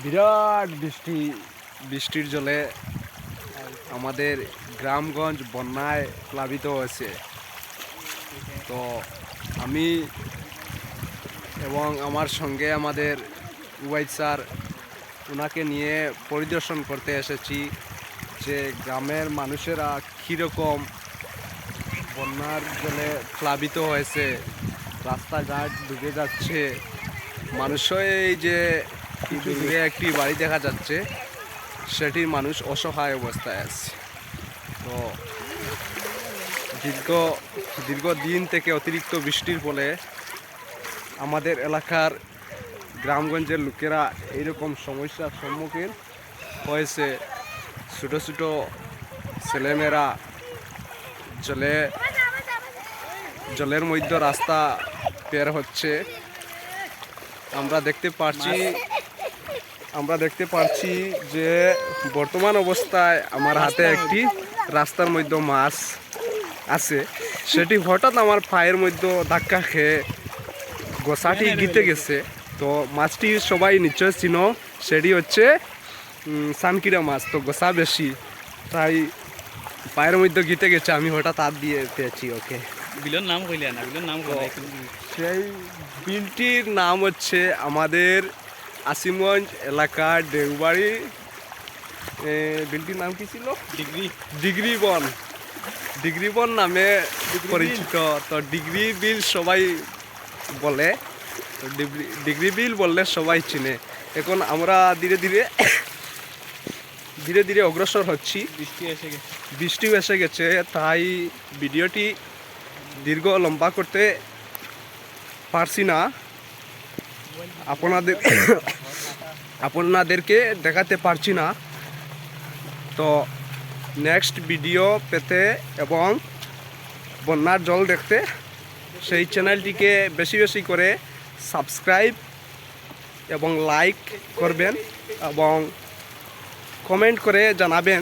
বিরাট বৃষ্টির জলে আমাদের গ্রামগঞ্জ বন্যায় প্লাবিত হয়েছে। তো আমি এবং আমার সঙ্গে আমাদের উবাইদ স্যার ওনাকে নিয়ে পরিদর্শন করতে এসেছি যে গ্রামের মানুষেরা কীরকম বন্যার জলে প্লাবিত হয়েছে, রাস্তাঘাট ডুবে যাচ্ছে। মানুষও এই যে দূরে একটি বাড়ি দেখা যাচ্ছে, সেটির মানুষ অসহায় অবস্থায় আছে। তো দীর্ঘদিন থেকে অতিরিক্ত বৃষ্টির ফলে আমাদের এলাকার গ্রামগঞ্জের লোকেরা এইরকম সমস্যার সম্মুখীন হয়েছে। ছোটো ছোটো ছেলেমেয়েরা জলের মধ্যে রাস্তা বের হচ্ছে। আমরা দেখতে পারছি যে বর্তমান অবস্থায় আমার হাতে একটি রাস্তার মধ্যে মাছ আছে, সেটি হঠাৎ আমার পায়ের মধ্যে ধাক্কা খেয়ে গোসাটি গিতে গেছে। তো মাছটি সবাই নিশ্চয় চিনো, সেটি হচ্ছে সানকিরা মাছ। তো গোসা বেশি, তাই পায়ের মধ্যে গিতে গেছে। আমি হঠাৎ হাত দিয়ে পেয়েছি ওকে। বিলের নাম কইলে না, বিলের নাম কইলে সেই বিলটির নাম হচ্ছে আমাদের আসিমগঞ্জ এলাকার দেউবাড়ি। বিলটির নাম কি ছিল? ডিগ্রিবন নামে পরিচিত। তো ডিগ্রি বিল সবাই বলে, তো ডিগ্রি বিল বললে সবাই চিনে। এখন আমরা ধীরে ধীরে অগ্রসর হচ্ছি। বৃষ্টিও এসে গেছে, তাই ভিডিওটি লম্বা করতে পারছি না, আপনাদেরকে দেখাতে পারছি না। তো নেক্সট ভিডিও পেতে এবং বন্যার জল দেখতে সেই চ্যানেলটিকে বেশি করে সাবস্ক্রাইব এবং লাইক করবেন এবং কমেন্ট করে জানাবেন